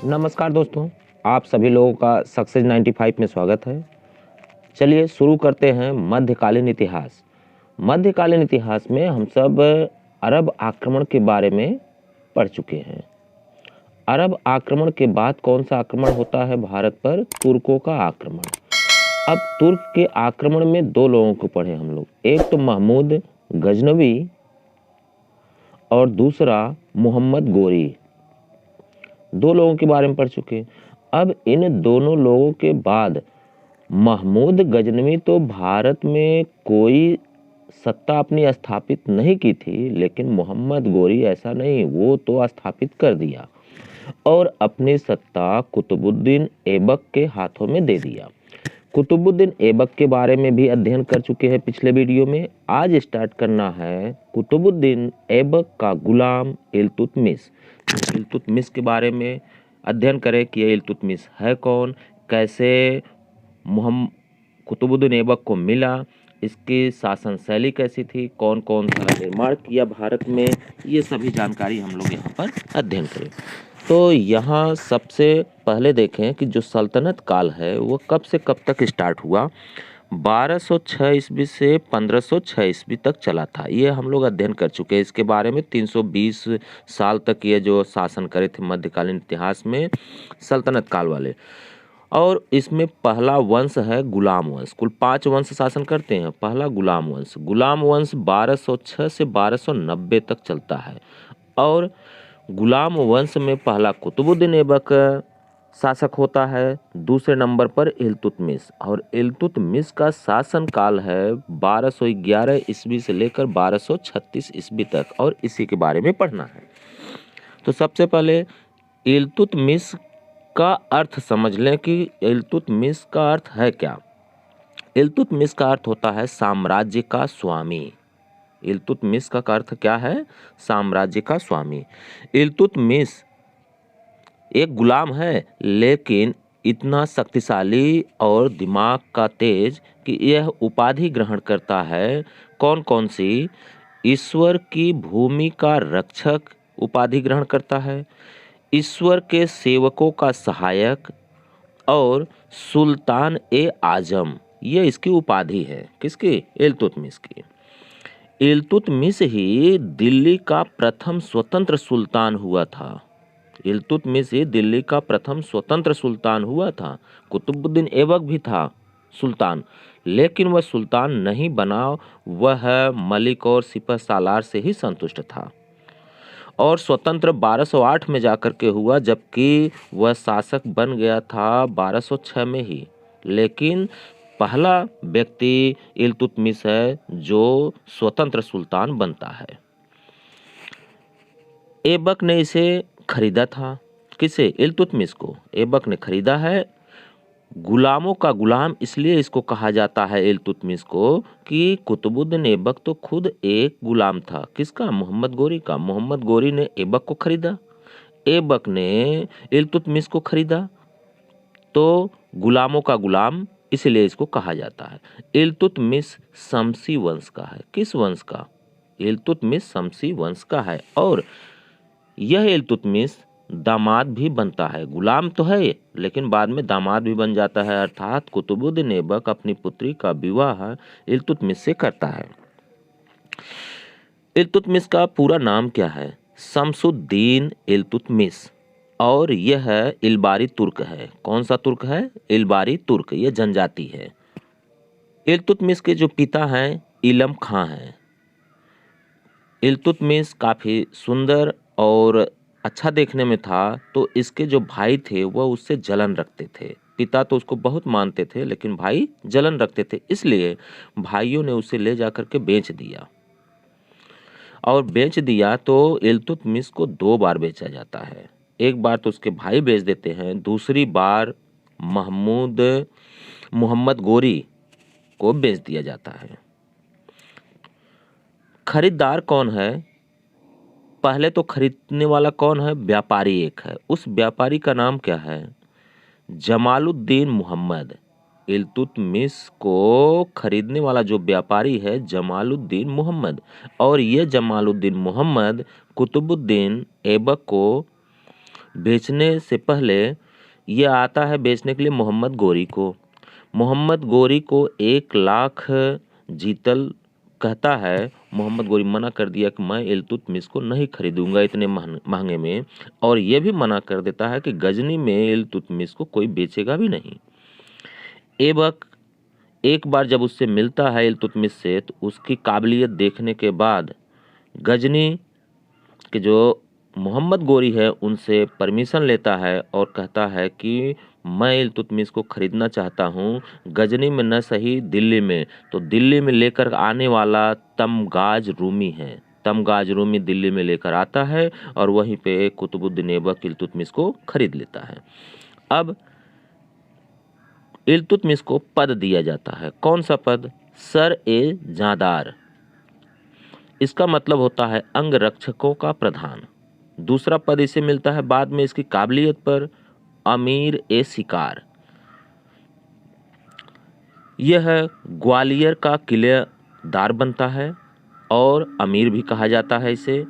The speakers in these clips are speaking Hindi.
नमस्कार दोस्तों, आप सभी लोगों का सक्सेस 95 में स्वागत है। चलिए शुरू करते हैं मध्यकालीन इतिहास। मध्यकालीन इतिहास में हम सब अरब आक्रमण के बारे में पढ़ चुके हैं। अरब आक्रमण के बाद कौन सा आक्रमण होता है भारत पर? तुर्कों का आक्रमण। अब तुर्क के आक्रमण में दो लोगों को पढ़े हम लोग, एक तो महमूद गजनवी और दूसरा मोहम्मद गोरी। दो लोगों के बारे में पढ़ चुके हैं। अब इन दोनों लोगों के बाद महमूद गजनवी तो भारत में कोई सत्ता अपनी स्थापित नहीं की थी, लेकिन मोहम्मद गोरी ऐसा नहीं, वो तो स्थापित कर दिया और अपनी सत्ता कुतुबुद्दीन ऐबक के हाथों में दे दिया। कुतुबुद्दीन ऐबक के बारे में भी अध्ययन कर चुके हैं पिछले वीडियो में। आज स्टार्ट करना है कुतुबुद्दीन ऐबक का गुलाम इल्तुतमिश। इल्तुतमिश के बारे में अध्ययन करें कि ये इल्तुतमिश है कौन, कैसे कुतुबुद्दीन ऐबक को मिला, इसकी शासन शैली कैसी थी, कौन कौन सा निर्माण किया भारत में, ये सभी जानकारी हम लोग यहाँ पर अध्ययन करें। तो यहाँ सबसे पहले देखें कि जो सल्तनत काल है वो कब से कब तक स्टार्ट हुआ। 1206 ईस्वी से 1506 ईस्वी तक चला था, ये हम लोग अध्ययन कर चुके हैं। इसके बारे में 320 साल तक ये जो शासन करे थे मध्यकालीन इतिहास में सल्तनत काल वाले। और इसमें पहला वंश है गुलाम वंश। कुल 5 वंश शासन करते हैं। पहला गुलाम वंश। गुलाम वंश 1206 से 1290 तक चलता है और गुलाम वंश में पहला कुतुबुद्दीन ऐबक शासक होता है, दूसरे नंबर पर इल्तुतमिश। और इल्तुतमिश का शासन काल है 1211 ईस्वी से लेकर 1236 ईस्वी तक, और इसी के बारे में पढ़ना है। तो सबसे पहले इल्तुतमिश का अर्थ समझ लें कि इल्तुतमिश का अर्थ है क्या। इल्तुतमिश का अर्थ होता है साम्राज्य का स्वामी। इल्तुतमिश का अर्थ क्या है? साम्राज्य का स्वामी। इल्तुतमिश एक गुलाम है, लेकिन इतना शक्तिशाली और दिमाग का तेज कि यह उपाधि ग्रहण करता है। कौन कौन सी? ईश्वर की भूमि का रक्षक उपाधि ग्रहण करता है, ईश्वर के सेवकों का सहायक और सुल्तान ए आजम, ये इसकी उपाधि है। किसकी? इल्तुतमिश की। इल्तुतमिश ही दिल्ली का प्रथम स्वतंत्र सुल्तान हुआ था। इल्तुतमिश ही दिल्ली का प्रथम स्वतंत्र सुल्तान हुआ था। कुतुबुद्दीन ऐबक भी था सुल्तान, लेकिन वह सुल्तान नहीं बना, वह मलिक और सिपह सालार से ही संतुष्ट था और स्वतंत्र 1208 में जाकर के हुआ, जबकि वह शासक बन गया था 1206 में ही। लेकिन पहला व्यक्ति इल्तुतमिश है जो स्वतंत्र सुल्तान बनता है। ऐबक ने इसे खरीदा था। किसे? इल्तुतमिश को ऐबक ने खरीदा है। गुलामों का गुलाम इसलिए इसको कहा जाता है इल्तुतमिश को कि कुतुबुद्दीन ऐबक तो खुद एक गुलाम था। किसका? मोहम्मद गोरी का। मोहम्मद गोरी ने ऐबक को खरीदा, ऐबक ने इल्तुतमिश को खरीदा, तो गुलामों का गुलाम, इसलिए इसको कहा जाता है। इल्तुतमिश शमसी वंश का है। किस वंश का? इल्तुतमिश शमसी वंश का है। और यह इल्तुतमिश दामाद भी बनता है। गुलाम तो है लेकिन बाद में दामाद भी बन जाता है, अर्थात कुतुबुद्दीन ऐबक अपनी पुत्री का विवाह इल्तुतमिश से करता है। इल्तुतमिश का पूरा नाम क्या है? शमसुद्दीन इल्तुतमिश, और यह इलबारी तुर्क है। कौन सा तुर्क है? इलबारी तुर्क, यह जनजाति है। इल्तुतमिश के जो पिता हैं इलम खां हैं। इल्तुतमिश काफ़ी सुंदर और अच्छा देखने में था, तो इसके जो भाई थे वह उससे जलन रखते थे। पिता तो उसको बहुत मानते थे, लेकिन भाई जलन रखते थे, इसलिए भाइयों ने उसे ले जाकर के बेच दिया। और बेच दिया तो इल्तुतमिश को 2 बार बेचा जाता है। एक बार तो उसके भाई बेच देते हैं, दूसरी बार मोहम्मद गोरी को बेच दिया जाता है। खरीदार कौन है? पहले तो खरीदने वाला कौन है? व्यापारी एक है। उस व्यापारी का नाम क्या है? जमालुद्दीन मोहम्मद। इल्तुतमिश को खरीदने वाला जो व्यापारी है जमालुद्दीन मोहम्मद, और ये जमालुद्दीन मोहम्मद कुतुबुद्दीन ऐबक को बेचने से पहले ये आता है बेचने के लिए मोहम्मद गोरी को। मोहम्मद गोरी को 1 लाख जीतल कहता है। मोहम्मद गोरी मना कर दिया कि मैं इल्तुतमिश को नहीं खरीदूंगा इतने महंगे में, और ये भी मना कर देता है कि गजनी में इल्तुतमिश को कोई बेचेगा भी नहीं। ऐबक एक बार जब उससे मिलता है इल्तुतमिश से, तो उसकी काबिलियत देखने के बाद गजनी के जो मोहम्मद गोरी है उनसे परमिशन लेता है और कहता है कि मैं इल्तुतमिश को खरीदना चाहता हूँ, गजनी में न सही दिल्ली में। तो दिल्ली में लेकर आने वाला तमगाज रूमी है। तमगाज रूमी दिल्ली में लेकर आता है और वहीं पे कुतुबुद्दीन ऐबक इल्तुतमिश को खरीद लेता है। अब इल्तुतमिश को पद दिया जाता है। कौन सा पद? सर-ए-जादार। इसका मतलब होता है अंगरक्षकों का प्रधान। दूसरा पद इसे मिलता है बाद में इसकी काबिलियत पर, अमीर-ए-शिकार। यह ग्वालियर का किलेदार बनता है और अमीर भी कहा जाता है इसे।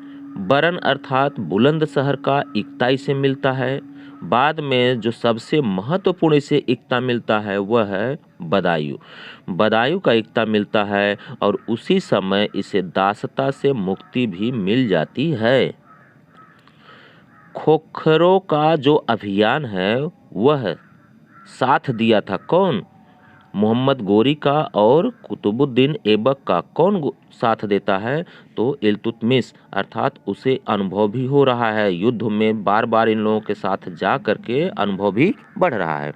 बरन अर्थात बुलंद शहर का इक्ता इसे मिलता है। बाद में जो सबसे महत्वपूर्ण इसे इक्ता मिलता है वह है बदायूं। बदायूं का इक्ता मिलता है और उसी समय इसे दासता से मुक्ति भी मिल जाती है। खोखरों का जो अभियान है वह साथ दिया था कौन? मोहम्मद गोरी का और कुतुबुद्दीन ऐबक का। कौन साथ देता है? तो इल्तुतमिश, अर्थात उसे अनुभव भी हो रहा है युद्ध में, बार बार इन लोगों के साथ जा करके अनुभव भी बढ़ रहा है।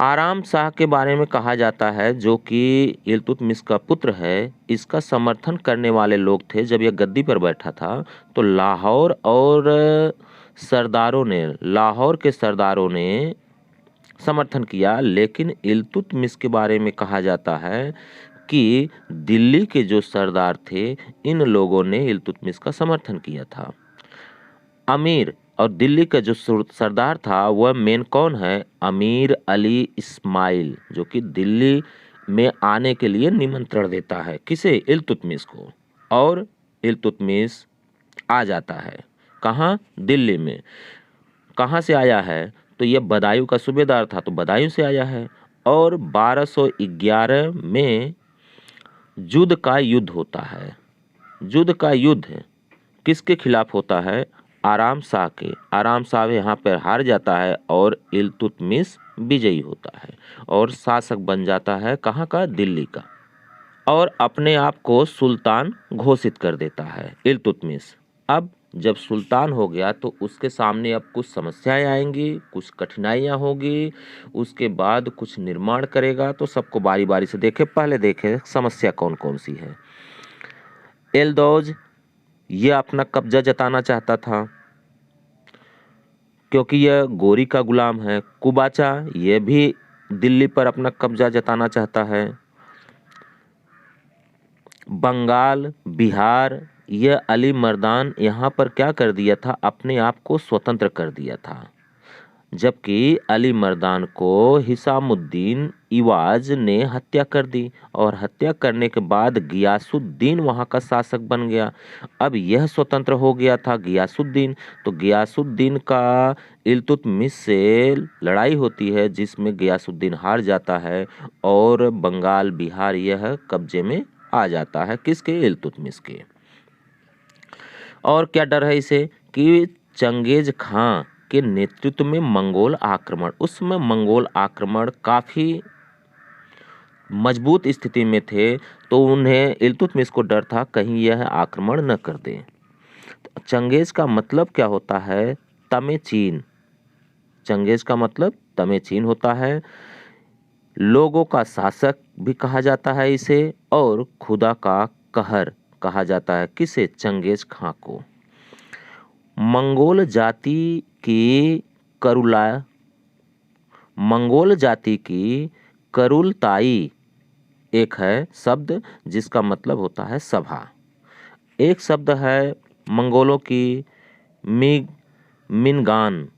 आराम शाह के बारे में कहा जाता है जो कि इल्तुतमिश का पुत्र है। इसका समर्थन करने वाले लोग थे जब यह गद्दी पर बैठा था, तो लाहौर के सरदारों ने समर्थन किया। लेकिन इल्तुतमिश के बारे में कहा जाता है कि दिल्ली के जो सरदार थे इन लोगों ने इल्तुतमिश का समर्थन किया था। अमीर और दिल्ली का जो सरदार था वह मेन कौन है? अमीर अली इस्माइल, जो कि दिल्ली में आने के लिए निमंत्रण देता है। किसे? इल्तुतमिश को। और इल्तुतमिश आ जाता है कहाँ? दिल्ली में। कहाँ से आया है? तो यह बदायूं का सूबेदार था तो बदायूं से आया है। और 1211 में जुद का युद्ध होता है। जुद का युद्ध किसके खिलाफ होता है? आराम शाह के। आराम शाह यहाँ पर हार जाता है और इल्तुतमिश विजयी होता है और शासक बन जाता है कहाँ का? दिल्ली का। और अपने आप को सुल्तान घोषित कर देता है इल्तुतमिश। अब जब सुल्तान हो गया तो उसके सामने अब कुछ समस्याएं आएंगी, कुछ कठिनाइयां होगी, उसके बाद कुछ निर्माण करेगा। तो सबको बारी बारी से देखे, पहले देखे समस्या कौन कौन सी है। एलदौज ये अपना कब्जा जताना चाहता था क्योंकि यह गोरी का गुलाम है। कुबाचा ये भी दिल्ली पर अपना कब्जा जताना चाहता है। बंगाल, बिहार, यह अली मर्दान यहाँ पर क्या कर दिया था? अपने आप को स्वतंत्र कर दिया था। जबकि अली मर्दान को हिसामुद्दीन इवाज ने हत्या कर दी और हत्या करने के बाद गियासुद्दीन वहाँ का शासक बन गया। अब यह स्वतंत्र हो गया था गियासुद्दीन, तो गियासुद्दीन का इल्तुतमिश से लड़ाई होती है जिसमें गियासुद्दीन हार जाता है और बंगाल, बिहार यह कब्जे में आ जाता है। किसके? इल्तुतमिश के। और क्या डर है इसे? कि चंगेज खां के नेतृत्व में मंगोल आक्रमण, उस समय मंगोल आक्रमण काफी मजबूत स्थिति में थे, तो उन्हें इल्तुतमिश को डर था कहीं यह आक्रमण न कर दे। चंगेज का मतलब क्या होता है? तमे चीन। चंगेज का मतलब तमे चीन होता है। लोगों का शासक भी कहा जाता है इसे और खुदा का कहर कहा जाता है। किसे? चंगेज खां को। मंगोल जाति की करुलताई एक है शब्द जिसका मतलब होता है सभा। एक शब्द है मंगोलों की मिनगान।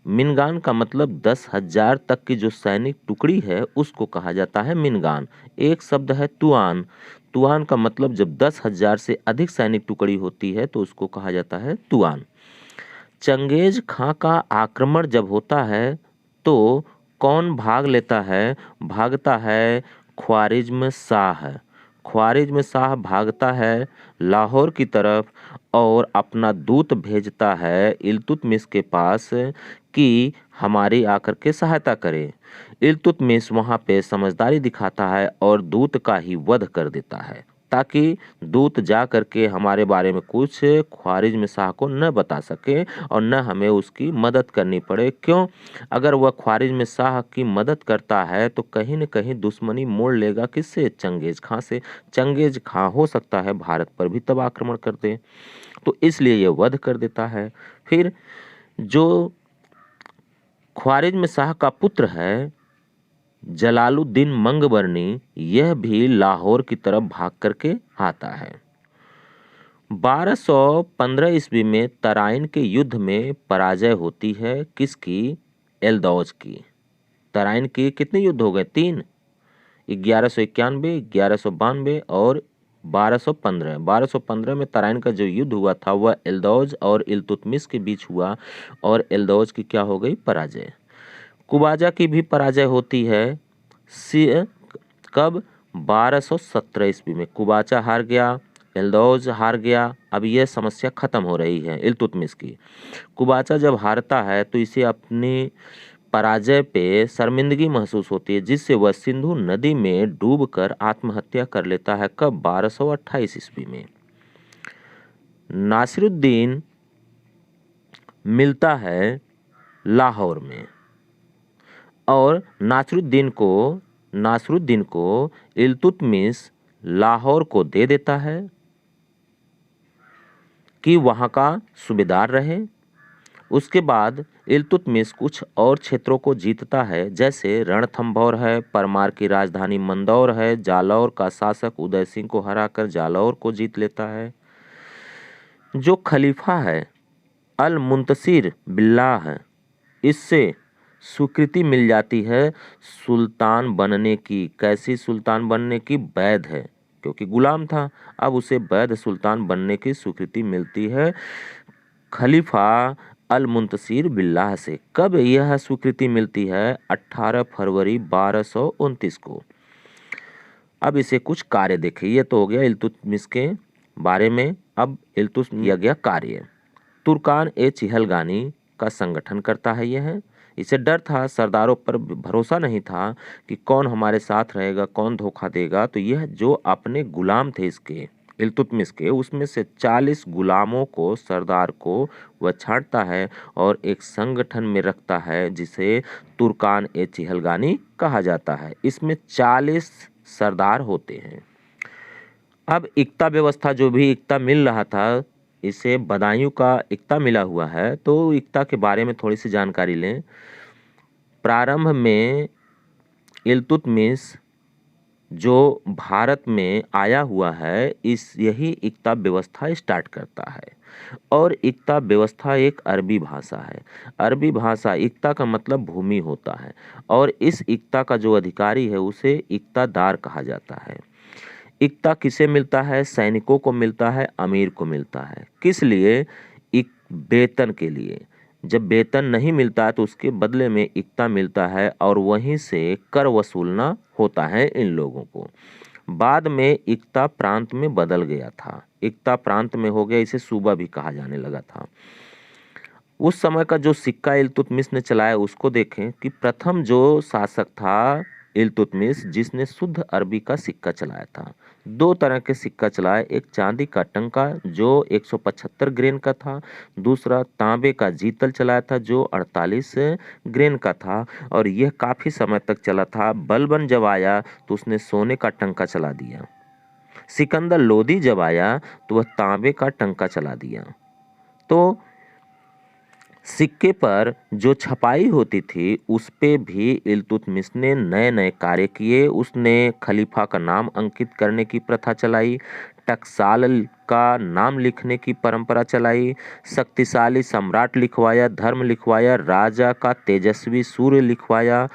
मिनगान का मतलब 10,000 तक की जो सैनिक टुकड़ी है उसको कहा जाता है मिनगान। एक शब्द है तुआन। तुआन का मतलब जब 10,000 से अधिक सैनिक टुकड़ी होती है तो उसको कहा जाता है तुआन। चंगेज खां का आक्रमण जब होता है तो कौन भाग लेता है? भागता है ख्वारिज्म शाह। ख्वारिज्म शाह भागता है लाहौर की तरफ और अपना दूत भेजता है इल्तुतमिश के पास कि हमारी आकर के सहायता करे। इल्तुतमिश वहाँ पे समझदारी दिखाता है और दूत का ही वध कर देता है, ताकि दूत जा करके हमारे बारे में कुछ ख्वारिज्म शाह को न बता सके और न हमें उसकी मदद करनी पड़े। क्यों? अगर वह ख्वारिज्म शाह की मदद करता है तो कहीं न कहीं दुश्मनी मोड़ लेगा किससे? चंगेज खां से। चंगेज खां हो सकता है भारत पर भी तब आक्रमण कर दे, तो इसलिए ये वध कर देता है। फिर जो ख्वारिज्म शाह का पुत्र है जलालुद्दीन मंगबरनी, यह भी लाहौर की तरफ भाग करके आता है। 1215 ईस्वी में तराइन के युद्ध में पराजय होती है किसकी? एलदौज की। तराइन के कितने युद्ध हो गए? 3। 1191, 1192 और 1215। 1215 में तराइन का जो युद्ध हुआ था वह एलदौज और इल्तुतमिश के बीच हुआ और एलदौज की क्या हो गई? पराजय। कुबाजा की भी पराजय होती है कब? 1217 ईस्वी में कुबाचा हार गया, एलदौज हार गया। अब यह समस्या खत्म हो रही है इल्तुतमिश की। कुबाचा जब हारता है तो इसे अपनी पराजय पे शर्मिंदगी महसूस होती है, जिससे वह सिंधु नदी में डूबकर आत्महत्या कर लेता है। कब? 1228 ईस्वी में। नासिरुद्दीन मिलता है लाहौर में और नासिरुद्दीन को इल्तुतमिश लाहौर को दे देता है कि वहाँ का सूबेदार रहे। उसके बाद इल्तुतमिश कुछ और क्षेत्रों को जीतता है, जैसे रणथंभौर है, परमार की राजधानी मंदौर है, जालौर का शासक उदय सिंह को हराकर जालौर को जीत लेता है। जो खलीफा है अल मुंतसिर बिल्लाह, इससे स्वीकृति मिल जाती है सुल्तान बनने की। कैसी सुल्तान बनने की? वैध है, क्योंकि गुलाम था, अब उसे वैध सुल्तान बनने की स्वीकृति मिलती है खलीफा अल मुंतसिर बिल्लाह से। कब यह स्वीकृति मिलती है? 18 फरवरी 1229 को। अब इसे कुछ कार्य देखें। ये तो हो गया इल्तुतमिश के बारे में। अब इल्तुतमिश किया गया कार्य। तुर्कान ए चिहलगानी का संगठन करता है यह। इसे डर था, सरदारों पर भरोसा नहीं था कि कौन हमारे साथ रहेगा, कौन धोखा देगा। तो यह जो अपने गुलाम थे इसके इल्तुतमिश के, उसमें से 40 गुलामों को, सरदार को वह छांटता है और एक संगठन में रखता है जिसे तुर्कान ए चिहलगानी कहा जाता है। इसमें 40 सरदार होते हैं। अब इक्ता व्यवस्था, जो भी इक्ता मिल रहा था, इसे बदायूं का इक्ता मिला हुआ है, तो इक्ता के बारे में थोड़ी सी जानकारी लें। प्रारंभ में इल्तुतमिश जो भारत में आया हुआ है, यही इक्ता व्यवस्था स्टार्ट करता है। और इक्ता व्यवस्था एक अरबी भाषा है। अरबी भाषा, इक्ता का मतलब भूमि होता है, और इस इक्ता का जो अधिकारी है उसे इक्तादार कहा जाता है। इक्ता किसे मिलता है? सैनिकों को मिलता है, अमीर को मिलता है। किस लिए? वेतन के लिए। जब वेतन नहीं मिलता है तो उसके बदले में इक्ता मिलता है और वहीं से कर वसूलना होता है इन लोगों को। बाद में इक्ता प्रांत में बदल गया था। इक्ता प्रांत में हो गया, इसे सूबा भी कहा जाने लगा था। उस समय का जो सिक्का इल्तुतमिश ने चलाया उसको देखें कि प्रथम जो शासक था इल्तुतमिश, जिसने शुद्ध अरबी का सिक्का चलाया था। 2 तरह के सिक्का चलाए, एक चांदी का टंका जो 175 ग्रेन का था, दूसरा तांबे का जीतल चलाया था जो 48 ग्रेन का था, और यह काफी समय तक चला था। बलबन जब आया तो उसने सोने का टंका चला दिया। सिकंदर लोदी जब आया तो वह तांबे का टंका चला दिया। तो सिक्के पर जो छपाई होती थी उस पे भी इल्तुतमिश ने नए नए कार्य किए। उसने खलीफा का नाम अंकित करने की प्रथा चलाई, टकसाल का नाम लिखने की परंपरा चलाई, शक्तिशाली सम्राट लिखवाया, धर्म लिखवाया, राजा का तेजस्वी सूर्य लिखवाया,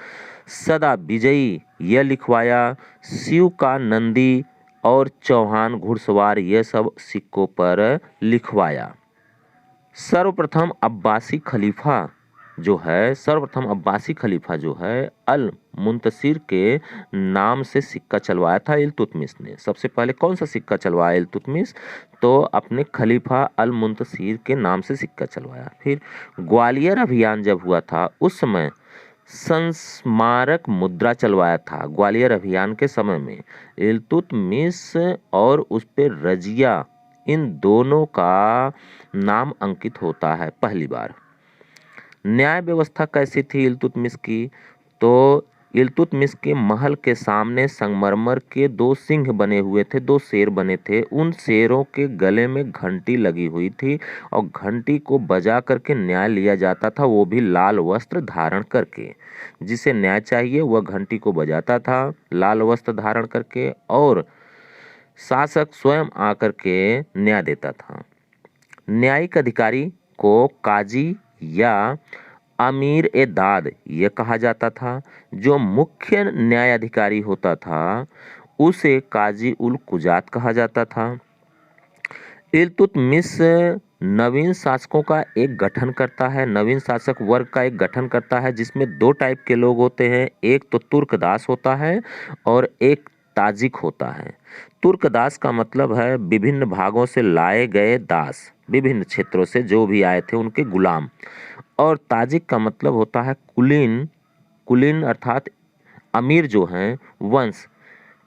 सदा विजयी यह लिखवाया, शिव का नंदी और चौहान घुड़सवार, यह सब सिक्कों पर लिखवाया। सर्वप्रथम अब्बासी खलीफा जो है अल मुंतसिर के नाम से सिक्का चलवाया था इल्तुतमिश ने। सबसे पहले कौन सा सिक्का चलवाया इल्तुतमिश? तो अपने खलीफा अल मुंतसिर के नाम से सिक्का चलवाया। फिर ग्वालियर अभियान जब हुआ था उस समय संस्मारक मुद्रा चलवाया था। ग्वालियर अभियान के समय में इल्तुतमिश और उस पे रजिया, इन दोनों का नाम अंकित होता है पहली बार। न्याय व्यवस्था कैसी थी इल्तुतमिश की? तो इल्तुतमिश के महल के सामने संगमरमर के 2 सिंह बने हुए थे, 2 शेर बने थे। उन शेरों के गले में घंटी लगी हुई थी और घंटी को बजा करके न्याय लिया जाता था, वो भी लाल वस्त्र धारण करके। जिसे न्याय चाहिए वह घंटी को बजाता था लाल वस्त्र धारण करके, और शासक स्वयं आकर के न्याय देता था। न्यायिक अधिकारी को काजी या अमीर ए दाद ये कहा जाता था। जो मुख्य न्यायाधिकारी होता था उसे काजी उल कुजात कहा जाता था। इल्तुतमिश नवीन शासकों का एक गठन करता है, नवीन शासक वर्ग का एक गठन करता है, जिसमें 2 टाइप के लोग होते हैं। एक तो तुर्कदास होता है और एक ताजिक होता है। तुर्कदास का मतलब है विभिन्न भागों से लाए गए दास, विभिन्न क्षेत्रों से जो भी आए थे उनके गुलाम। और ताजिक का मतलब होता है कुलीन, कुलीन अर्थात अमीर जो हैं वंश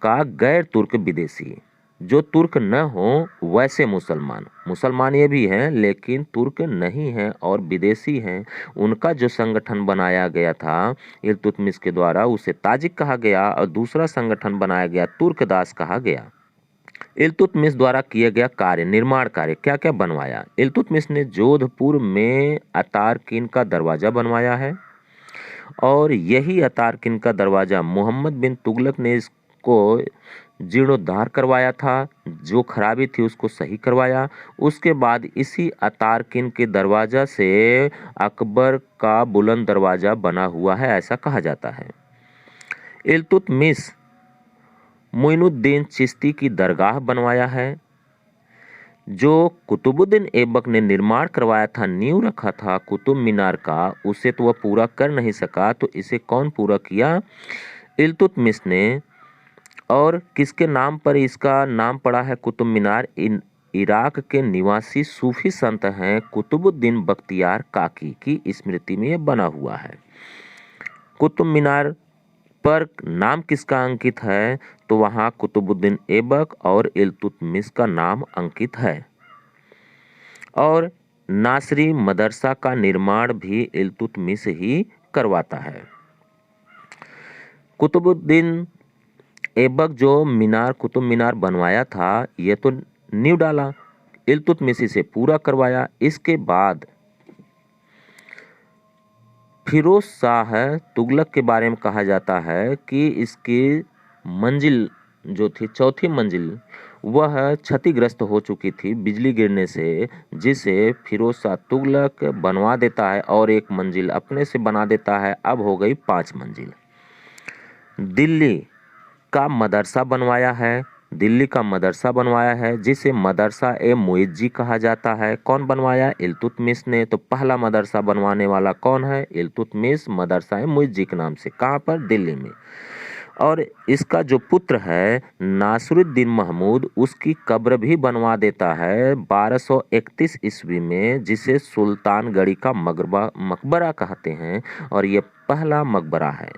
का गैर तुर्क विदेशी, जो तुर्क न हो वैसे मुसलमान। मुसलमान ये भी हैं लेकिन तुर्क नहीं हैं और विदेशी हैं। उनका जो संगठन बनाया गया था इल्तुतमिश के द्वारा उसे ताजिक कहा गया, और दूसरा संगठन बनाया गया तुर्कदास कहा गया। इल्तुतमिश द्वारा किया गया कार्य, निर्माण कार्य क्या क्या बनवाया? इल्तुतमिश ने जोधपुर में अतारकिन का दरवाजा बनवाया है, और यही अतारकिन का दरवाजा मोहम्मद बिन तुगलक ने इसको जीर्णोद्धार करवाया था, जो खराबी थी उसको सही करवाया। उसके बाद इसी अतारकिन के दरवाजा से अकबर का बुलंद दरवाजा बना हुआ है, ऐसा कहा जाता है। इल्तुतमिश मुइनुद्दीन चिश्ती की दरगाह बनवाया है। जो कुतुबुद्दीन ऐबक ने निर्माण करवाया था, नींव रखा था कुतुब मीनार का, उसे तो वह पूरा कर नहीं सका, तो इसे कौन पूरा किया? इल्तुतमिश ने। और किसके नाम पर इसका नाम पड़ा है कुतुब मीनार? इराक के निवासी सूफी संत हैं कुतुबुद्दीन बख्तियार काकी की स्मृति में यह बना हुआ है। कुतुब मीनार पर नाम किसका अंकित है? तो वहाँ कुतुबुद्दीन ऐबक और इल्तुतमिश का नाम अंकित है। और नासरी मदरसा का निर्माण भी इल्तुतमिश ही करवाता है। कुतुबुद्दीन ऐबक जो कुतुब मीनार बनवाया था, यह तो नींव डाला, इल्तुतमिश इसे पूरा करवाया। इसके बाद फिरोज शाह तुगलक के बारे में कहा जाता है कि इसकी मंजिल जो थी, चौथी मंजिल, वह क्षतिग्रस्त हो चुकी थी बिजली गिरने से, जिसे फिरोज शाह तुगलक बनवा देता है और एक मंजिल अपने से बना देता है। अब हो गई 5 मंजिल। दिल्ली का मदरसा बनवाया है, दिल्ली का मदरसा बनवाया है, जिसे मदरसा ए मुइज्जी कहा जाता है। कौन बनवाया? इल्तुतमिश ने। तो पहला मदरसा बनवाने वाला कौन है? इल्तुतमिश, मदरसा ए मुइज्जी के नाम से। कहाँ पर? दिल्ली में। और इसका जो पुत्र है नासिरुद्दीन महमूद, उसकी कब्र भी बनवा देता है 1231 ईस्वी में, जिसे सुल्तानगढ़ी का मकबरा कहते हैं, और ये पहला मकबरा है।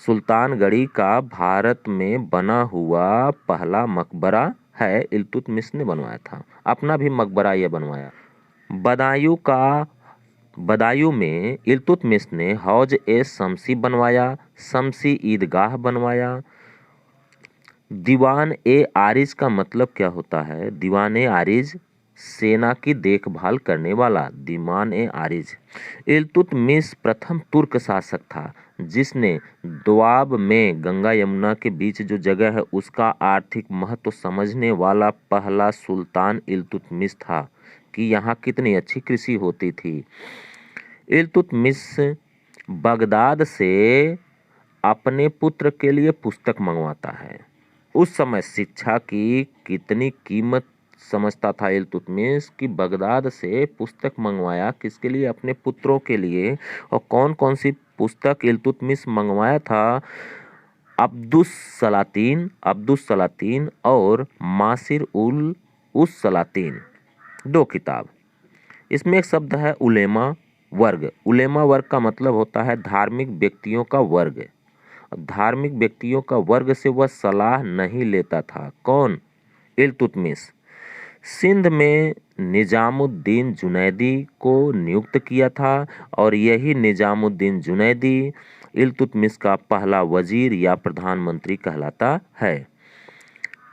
सुल्तानगढ़ी का भारत में बना हुआ पहला मकबरा है, इल्तुतमिश ने बनवाया था। अपना भी मकबरा यह बनवाया। बदायूं में इल्तुतमिश ने हौज ए शमसी बनवाया, शमसी ईदगाह बनवाया। दीवान ए आरिज का मतलब क्या होता है? दीवान ए आरिज सेना की देखभाल करने वाला, दीवान ए आरिज। इल्तुतमिश प्रथम तुर्क शासक था जिसने दोआब में गंगा यमुना के बीच जो जगह है उसका आर्थिक महत्व समझने वाला पहला सुल्तान इल्तुतमिश था कि यहाँ कितनी अच्छी कृषि होती थी। इल्तुतमिश बगदाद से अपने पुत्र के लिए पुस्तक मंगवाता है। उस समय शिक्षा की कितनी कीमत समझता था इल्तुतमिश कि बगदाद से पुस्तक मंगवाया किसके लिए? अपने पुत्रों के लिए। और कौन कौन सी पुस्तक इल्तुतमिश मंगवाया था? अब्दुस सलातीन और मासिर उस सलातीन, 2 किताब। इसमें एक शब्द है उलेमा वर्ग। उलेमा वर्ग का मतलब होता है धार्मिक व्यक्तियों का वर्ग। धार्मिक व्यक्तियों का वर्ग से वह सलाह नहीं लेता था। कौन? इल्तुतमिश। सिंध में निजामुद्दीन जुनैदी को नियुक्त किया था और यही निजामुद्दीन जुनैदी इल्तुतमिश का पहला वजीर या प्रधानमंत्री कहलाता है।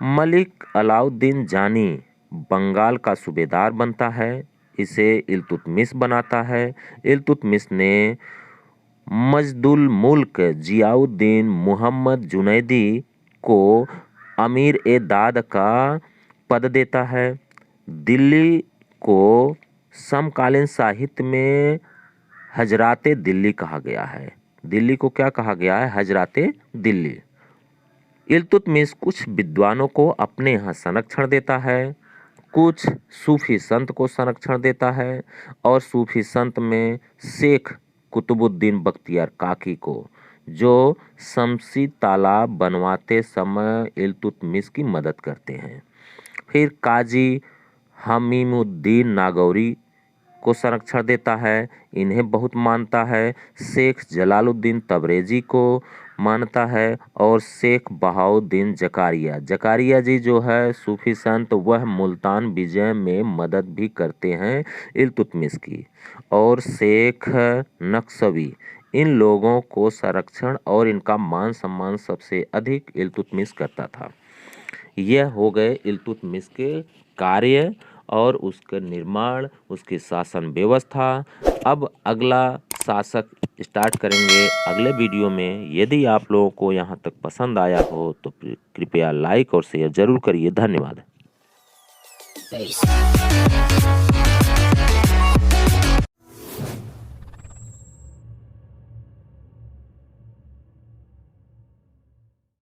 मलिक अलाउद्दीन जानी बंगाल का सूबेदार बनता है, इसे इल्तुतमिश बनाता है। इल्तुतमिश ने मजदुल मुल्क जियाउद्दीन मुहम्मद जुनैदी को अमीर ए दाद का पद देता है। दिल्ली को समकालीन साहित्य में हजराते दिल्ली कहा गया है। दिल्ली को क्या कहा गया है? हजराते दिल्ली। इल्तुतमिश कुछ विद्वानों को अपने यहाँ संरक्षण देता है, कुछ सूफी संत को संरक्षण देता है और सूफी संत में शेख कुतुबुद्दीन बख्तियार काकी को, जो शमसी तालाब बनवाते समय इल्तुतमिश की मदद करते हैं। फिर काजी हमीमुद्दीन नागौरी को संरक्षण देता है, इन्हें बहुत मानता है। शेख जलालुद्दीन तबरेजी को मानता है और शेख बहाउद्दीन जकारिया जी जो है सूफी संत, वह मुल्तान विजय में मदद भी करते हैं इल्तुतमिश की। और शेख नक्शवी, इन लोगों को संरक्षण और इनका मान सम्मान सबसे अधिक इल्तुतमिश करता था। यह हो गए इल्तुतमिश के कार्य और उसका निर्माण, उसकी शासन व्यवस्था। अब अगला शासक स्टार्ट करेंगे अगले वीडियो में। यदि आप लोगों को यहाँ तक पसंद आया हो तो कृपया लाइक और शेयर जरूर करिए। धन्यवाद।